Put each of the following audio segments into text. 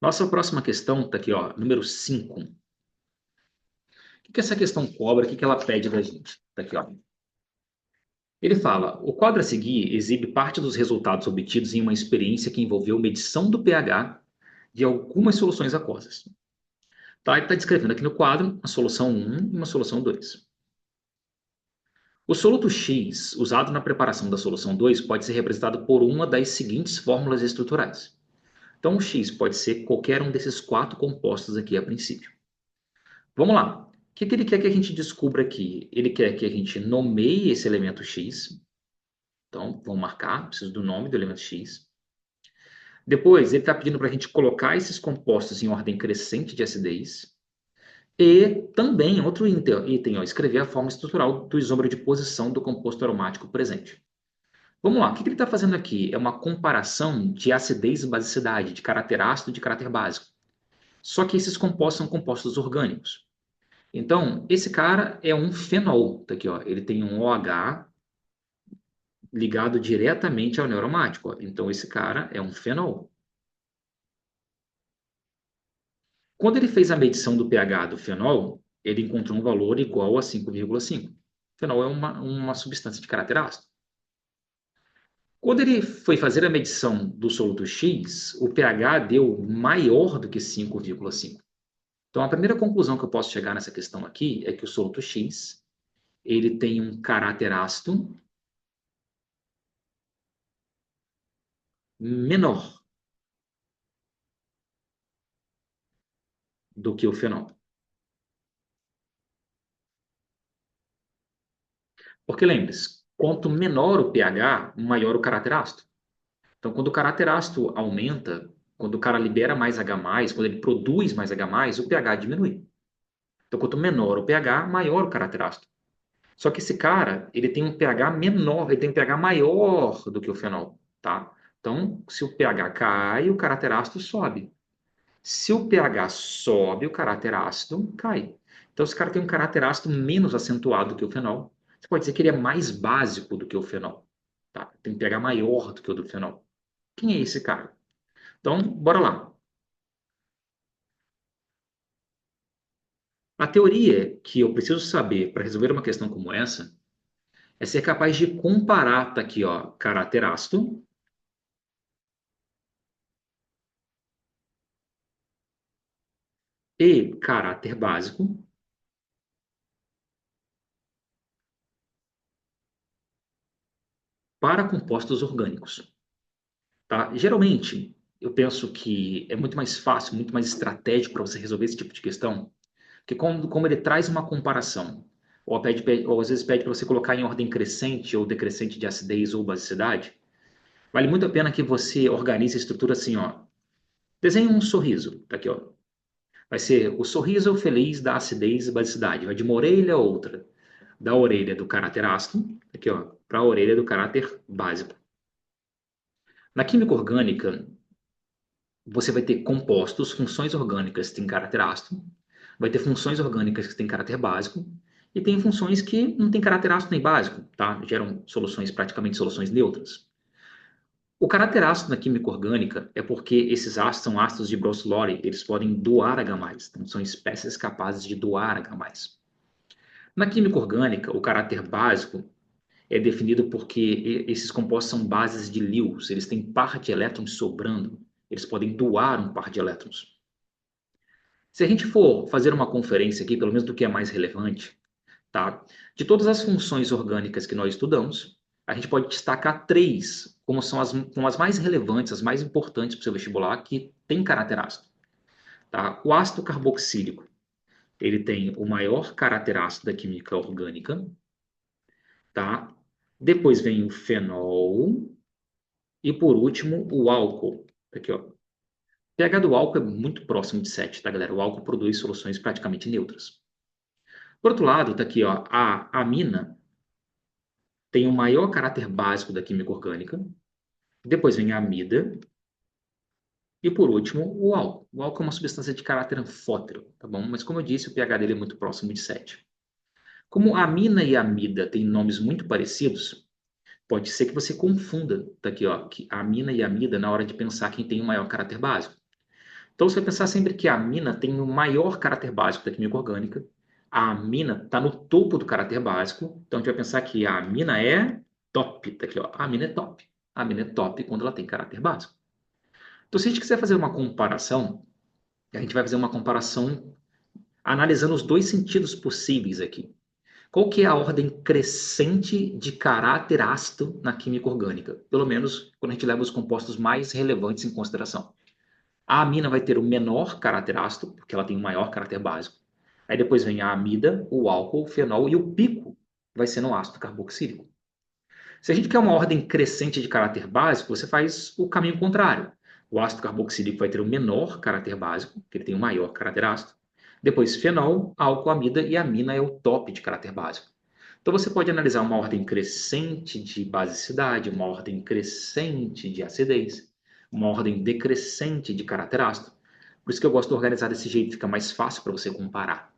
Nossa próxima questão está aqui, ó, número 5. O que essa questão cobra? O que ela pede da gente? Está aqui, ó. Ele fala: o quadro a seguir exibe parte dos resultados obtidos em uma experiência que envolveu medição do pH de algumas soluções aquosas. Tá? Ele está descrevendo aqui no quadro a solução 1 e uma solução 2. O soluto X, usado na preparação da solução 2, pode ser representado por uma das seguintes fórmulas estruturais. Então, o X pode ser qualquer um desses quatro compostos aqui a princípio. Vamos lá. O que ele quer que a gente descubra aqui? Ele quer que a gente nomeie esse elemento X. Então, vamos marcar, preciso do nome do elemento X. Depois, ele está pedindo para a gente colocar esses compostos em ordem crescente de acidez. E também, outro item, ó, escrever a forma estrutural do isômero de posição do composto aromático presente. Vamos lá, o que ele está fazendo aqui? É uma comparação de acidez e basicidade, de caráter ácido e de caráter básico. Só que esses compostos são compostos orgânicos. Então, esse cara é um fenol. Tá aqui, ó. Ele tem um OH ligado diretamente ao anel aromático. Ó. Então, esse cara é um fenol. Quando ele fez a medição do pH do fenol, ele encontrou um valor igual a 5,5. Fenol é uma substância de caráter ácido. Quando ele foi fazer a medição do soluto X, o pH deu maior do que 5,5. Então, a primeira conclusão que eu posso chegar nessa questão aqui é que o soluto X ele tem um caráter ácido menor do que o fenol. Porque lembre-se, quanto menor o pH, maior o caráter ácido. Então, quando o caráter ácido aumenta, quando o cara libera mais H+, quando ele produz mais H+, o pH diminui. Então, quanto menor o pH, maior o caráter ácido. Só que esse cara, ele tem um pH menor, ele tem um pH maior do que o fenol, tá? Então, se o pH cai, o caráter ácido sobe. Se o pH sobe, o caráter ácido cai. Então, esse cara tem um caráter ácido menos acentuado que o fenol. Você pode dizer que ele é mais básico do que o fenol. Tá? Tem um pH maior do que o do fenol. Quem é esse cara? Então, bora lá. A teoria que eu preciso saber para resolver uma questão como essa é ser capaz de comparar, tá aqui, ó, caráter ácido e caráter básico para compostos orgânicos. Tá? Geralmente, eu penso que é muito mais fácil, muito mais estratégico para você resolver esse tipo de questão, que como ele traz uma comparação, ou às vezes pede para você colocar em ordem crescente ou decrescente de acidez ou basicidade, vale muito a pena que você organize a estrutura assim, ó. Desenhe um sorriso, tá aqui, ó. Vai ser o sorriso feliz da acidez e basicidade. Vai de uma orelha a outra. Da orelha do caráter ácido, aqui, ó, para a orelha do caráter básico. Na química orgânica, você vai ter compostos, funções orgânicas que têm caráter ácido, vai ter funções orgânicas que têm caráter básico, e tem funções que não têm caráter ácido nem básico, tá? Geram soluções, praticamente soluções neutras. O caráter ácido na química orgânica é porque esses ácidos são ácidos de Brauss-Lowry, eles podem doar H+, então são espécies capazes de doar H+. Na química orgânica, o caráter básico é definido porque esses compostos são bases de Lewis, eles têm par de elétrons sobrando, eles podem doar um par de elétrons. Se a gente for fazer uma conferência aqui, pelo menos do que é mais relevante, tá? De todas as funções orgânicas que nós estudamos, a gente pode destacar três como as mais relevantes, as mais importantes para o seu vestibular, que tem caráter ácido. Tá? O ácido carboxílico, ele tem o maior caráter ácido da química orgânica. Tá? Depois vem o fenol e, por último, o álcool. Aqui, ó. O pH do álcool é muito próximo de 7, tá, galera? O álcool produz soluções praticamente neutras. Por outro lado, tá aqui, ó, a amina tem o maior caráter básico da química orgânica. Depois vem a amida. E por último, o álcool. O álcool é uma substância de caráter anfótero, tá bom? Mas como eu disse, o pH dele é muito próximo de 7. Como a amina e a amida têm nomes muito parecidos, pode ser que você confunda, tá aqui, ó, que a amina e a amida na hora de pensar quem tem o maior caráter básico. Então, você vai pensar sempre que a amina tem o maior caráter básico da química orgânica. A amina está no topo do caráter básico. Então, a gente vai pensar que a amina é top. Tá aqui, ó. A amina é top. A amina é top quando ela tem caráter básico. Então, se a gente quiser fazer uma comparação, a gente vai fazer uma comparação analisando os dois sentidos possíveis aqui. Qual que é a ordem crescente de caráter ácido na química orgânica? Pelo menos quando a gente leva os compostos mais relevantes em consideração. A amina vai ter o menor caráter ácido, porque ela tem o maior caráter básico. Aí depois vem a amida, o álcool, o fenol e o pico vai ser no ácido carboxílico. Se a gente quer uma ordem crescente de caráter básico, você faz o caminho contrário. O ácido carboxílico vai ter o menor caráter básico, que ele tem o maior caráter ácido. Depois fenol, álcool, amida e amina é o top de caráter básico. Então você pode analisar uma ordem crescente de basicidade, uma ordem crescente de acidez, uma ordem decrescente de caráter ácido. Por isso que eu gosto de organizar desse jeito, fica mais fácil para você comparar,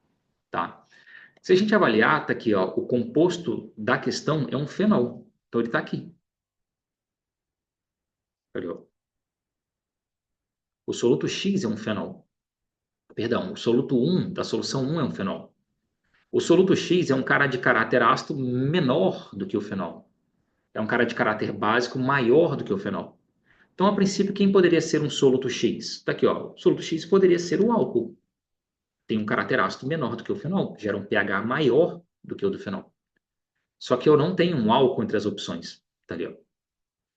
tá? Se a gente avaliar, tá aqui, ó, o composto da questão é um fenol. Então ele está aqui. Ali, ó. O soluto X é um fenol. Perdão, o soluto 1 da solução 1 é um fenol. O soluto X é um cara de caráter ácido menor do que o fenol. É um cara de caráter básico maior do que o fenol. Então, a princípio, quem poderia ser um soluto X? Está aqui, ó. O soluto X poderia ser o álcool. Tem um caráter ácido menor do que o fenol, gera um pH maior do que o do fenol. Só que eu não tenho um álcool entre as opções. Tá ali, ó.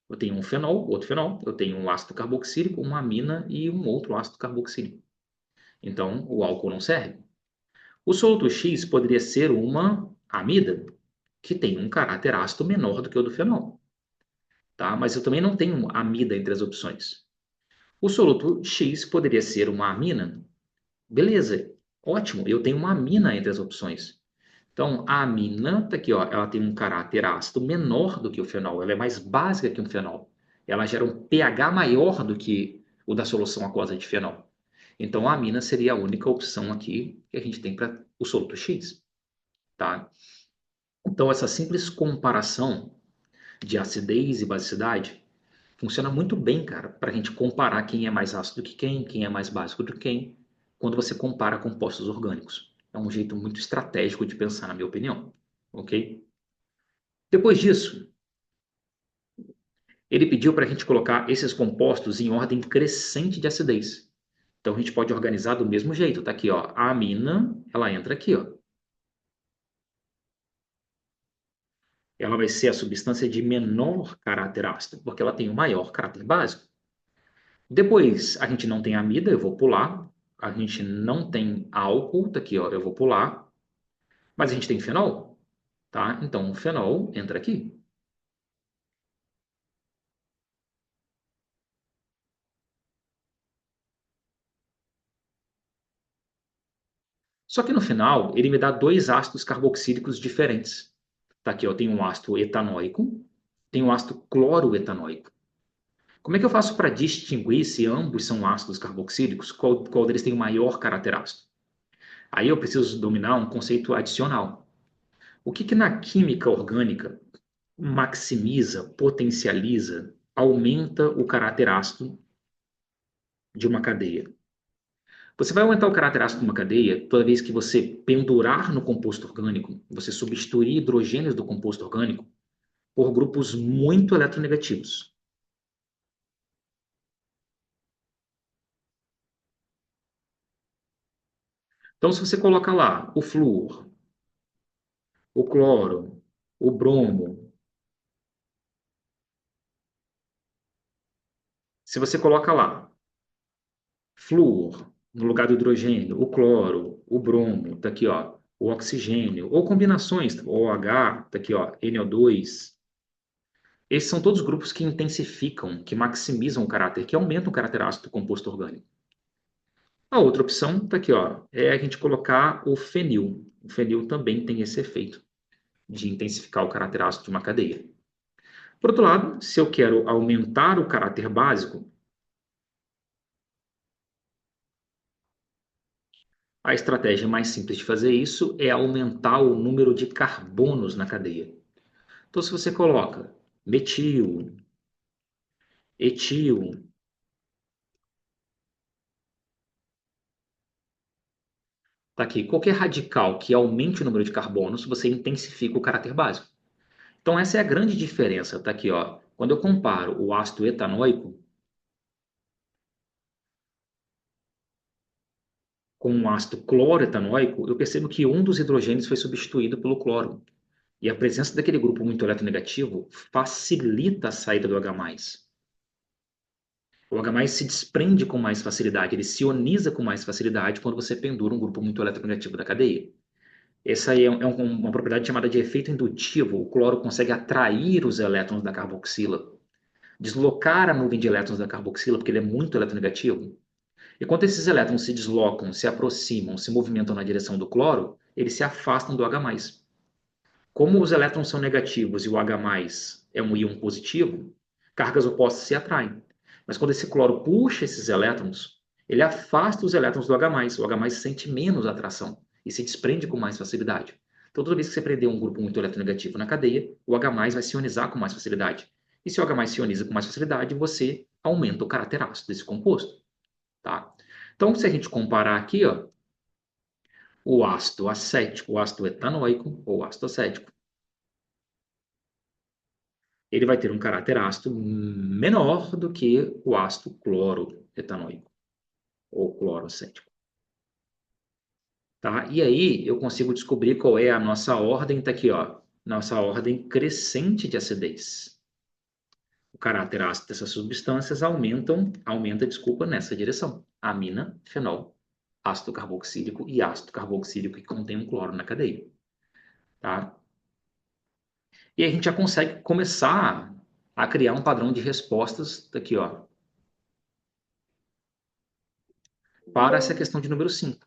Eu tenho um fenol, outro fenol, eu tenho um ácido carboxílico, uma amina e um outro ácido carboxílico. Então, o álcool não serve. O soluto X poderia ser uma amida, que tem um caráter ácido menor do que o do fenol. Tá? Mas eu também não tenho amida entre as opções. O soluto X poderia ser uma amina. Beleza, ótimo, eu tenho uma amina entre as opções. Então, a amina, tá aqui, ó, ela tem um caráter ácido menor do que o fenol, ela é mais básica que um fenol. Ela gera um pH maior do que o da solução aquosa de fenol. Então, a amina seria a única opção aqui que a gente tem para o soluto X, tá? Então, essa simples comparação de acidez e basicidade funciona muito bem, cara, para a gente comparar quem é mais ácido que quem é mais básico do que quem, quando você compara compostos orgânicos. É um jeito muito estratégico de pensar, na minha opinião. Ok? Depois disso, ele pediu para a gente colocar esses compostos em ordem crescente de acidez. Então a gente pode organizar do mesmo jeito. Tá aqui, ó. A amina, ela entra aqui, ó. Ela vai ser a substância de menor caráter ácido, porque ela tem o maior caráter básico. Depois, a gente não tem amida, eu vou pular. A gente não tem álcool, tá aqui, ó, eu vou pular. Mas a gente tem fenol, tá? Então, o fenol entra aqui. Só que no final, ele me dá dois ácidos carboxílicos diferentes. Tá aqui, ó, tem um ácido etanóico, tem um ácido cloroetanoico. Como é que eu faço para distinguir se ambos são ácidos carboxílicos? Qual deles tem o maior caráter ácido? Aí eu preciso dominar um conceito adicional. O que que na química orgânica maximiza, potencializa, aumenta o caráter ácido de uma cadeia? Você vai aumentar o caráter ácido de uma cadeia toda vez que você pendurar no composto orgânico, você substituir hidrogênios do composto orgânico por grupos muito eletronegativos. Então, se você coloca lá o flúor, o cloro, o bromo, se você coloca lá flúor no lugar do hidrogênio, o cloro, o bromo, tá aqui, ó, o oxigênio, ou combinações, OH, tá aqui, ó, NO2. Esses são todos grupos que intensificam, que maximizam o caráter, que aumentam o caráter ácido do composto orgânico. A outra opção está aqui, ó, é a gente colocar o fenil. O fenil também tem esse efeito de intensificar o caráter ácido de uma cadeia. Por outro lado, se eu quero aumentar o caráter básico, a estratégia mais simples de fazer isso é aumentar o número de carbonos na cadeia. Então, se você coloca metil, etil, Tá aqui, qualquer radical que aumente o número de carbonos, você intensifica o caráter básico. Então essa é a grande diferença, tá aqui, ó. Quando eu comparo o ácido etanoico com o ácido cloroetanoico, eu percebo que um dos hidrogênios foi substituído pelo cloro. E a presença daquele grupo muito eletronegativo facilita a saída do H+. O H+ se desprende com mais facilidade, ele se ioniza com mais facilidade quando você pendura um grupo muito eletronegativo da cadeia. Essa aí é uma propriedade chamada de efeito indutivo. O cloro consegue atrair os elétrons da carboxila, deslocar a nuvem de elétrons da carboxila, porque ele é muito eletronegativo. E quando esses elétrons se deslocam, se aproximam, se movimentam na direção do cloro, eles se afastam do H+. Como os elétrons são negativos e o H+ é um íon positivo, cargas opostas se atraem. Mas quando esse cloro puxa esses elétrons, ele afasta os elétrons do H+. O H+ sente menos atração e se desprende com mais facilidade. Então, toda vez que você prender um grupo muito eletronegativo na cadeia, o H+ vai se ionizar com mais facilidade. E se o H+ se ioniza com mais facilidade, você aumenta o caráter ácido desse composto. Tá? Então, se a gente comparar aqui, ó, o ácido acético, o ácido etanoico ou ácido acético, ele vai ter um caráter ácido menor do que o ácido cloroetanoico ou cloroacético. Tá? E aí eu consigo descobrir qual é a nossa ordem, tá aqui, ó, nossa ordem crescente de acidez. O caráter ácido dessas substâncias aumenta, desculpa, nessa direção. Amina, fenol, ácido carboxílico e ácido carboxílico que contém um cloro na cadeia. Tá? E a gente já consegue começar a criar um padrão de respostas daqui, ó, para essa questão de número 5.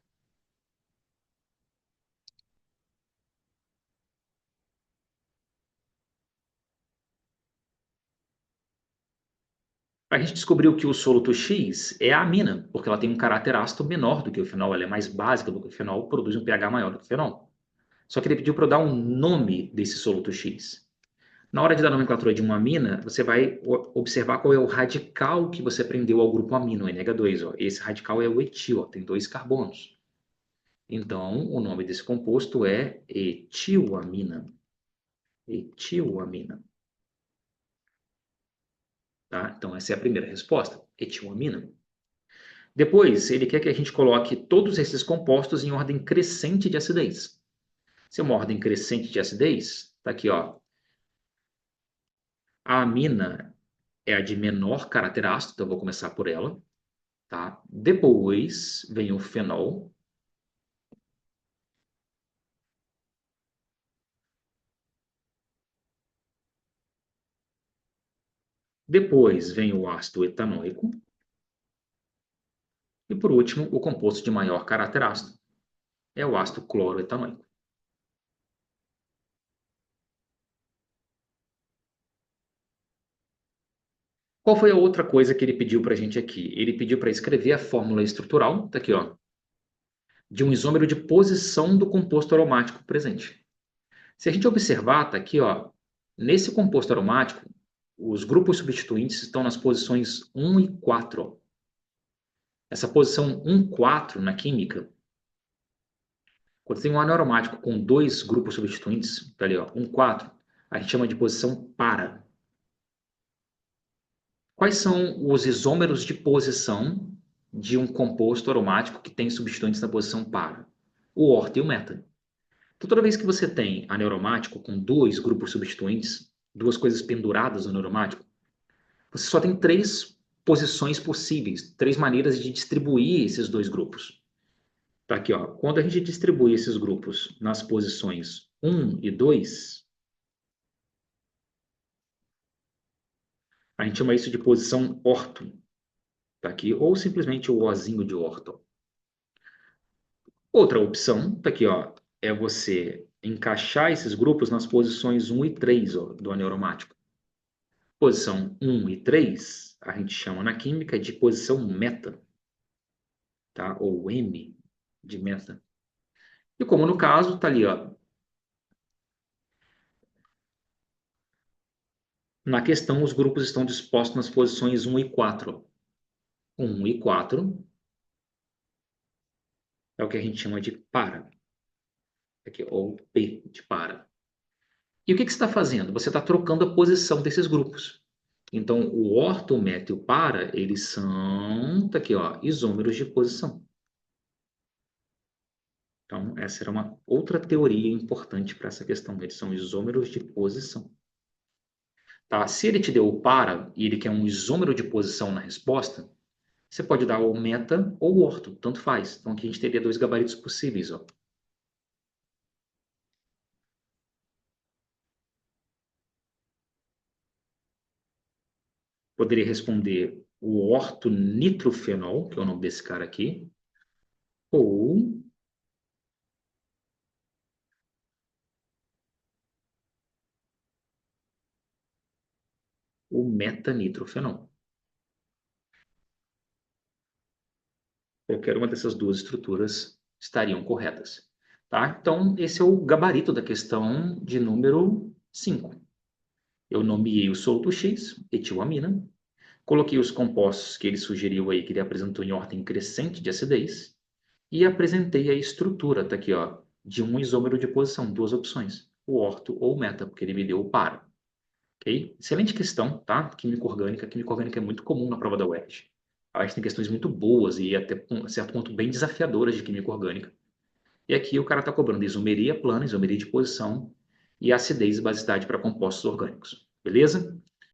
A gente descobriu que o soluto X é a amina, porque ela tem um caráter ácido menor do que o fenol, ela é mais básica do que o fenol, produz um pH maior do que o fenol. Só que ele pediu para eu dar um nome desse soluto X. Na hora de dar a nomenclatura de uma amina, você vai observar qual é o radical que você prendeu ao grupo amino, NH2. Ó. Esse radical é o etil, ó, tem 2 carbonos. Então, o nome desse composto é etilamina. Etilamina. Tá? Então, essa é a primeira resposta, etilamina. Depois, ele quer que a gente coloque todos esses compostos em ordem crescente de acidez. Se é uma ordem crescente de acidez, está aqui, ó. A amina é a de menor caráter ácido, então eu vou começar por ela. Tá? Depois vem o fenol. Depois vem o ácido etanoico. E por último, o composto de maior caráter ácido é o ácido cloroetanoico. Qual foi a outra coisa que ele pediu para a gente aqui? Ele pediu para escrever a fórmula estrutural, tá aqui, ó, de um isômero de posição do composto aromático presente. Se a gente observar, tá aqui, ó, nesse composto aromático, os grupos substituintes estão nas posições 1 e 4. Ó. Essa posição 1, 4 na química, quando tem um anel aromático com dois grupos substituintes, tá ali, ó, 1, 4, a gente chama de posição para. Quais são os isômeros de posição de um composto aromático que tem substituintes na posição para? O orto e o meta. Então, toda vez que você tem anel aromático com dois grupos substituintes, duas coisas penduradas no anel aromático, você só tem três posições possíveis, três maneiras de distribuir esses dois grupos. Tá aqui, ó. Quando a gente distribui esses grupos nas posições 1 e 2, a gente chama isso de posição orto. Tá aqui, ou simplesmente o Ozinho de orto. Outra opção, tá aqui, ó, é você encaixar esses grupos nas posições 1 e 3, ó, do anel aromático. Posição 1 e 3, a gente chama na química de posição meta, tá? Ou M de meta. E como no caso, tá ali, ó, na questão, os grupos estão dispostos nas posições 1 e 4. 1 e 4, é o que a gente chama de para, aqui, ou P de para. E o que você está fazendo? Você está trocando a posição desses grupos. Então, o orto, o meta e o para, eles são, tá aqui, ó, isômeros de posição. Então, essa era uma outra teoria importante para essa questão. Eles são isômeros de posição. Tá? Se ele te deu o para e ele quer um isômero de posição na resposta, você pode dar o meta ou o orto, tanto faz. Então, aqui a gente teria dois gabaritos possíveis. Ó. Poderia responder o ortonitrofenol, que é o nome desse cara aqui, ou o metanitrofenol. Qualquer uma dessas duas estruturas estariam corretas. Tá? Então, esse é o gabarito da questão de número 5. Eu nomeei o soluto X, etilamina, coloquei os compostos que ele sugeriu aí, que ele apresentou em ordem crescente de acidez, e apresentei a estrutura, tá aqui, ó, de um isômero de posição, duas opções, o orto ou o meta, porque ele me deu o para. Ok? Excelente questão, tá? Química orgânica. Química orgânica é muito comum na prova da UERJ. A UERJ tem questões muito boas e até um certo ponto bem desafiadoras de química orgânica. E aqui o cara está cobrando isomeria plana, isomeria de posição e acidez e basicidade para compostos orgânicos. Beleza?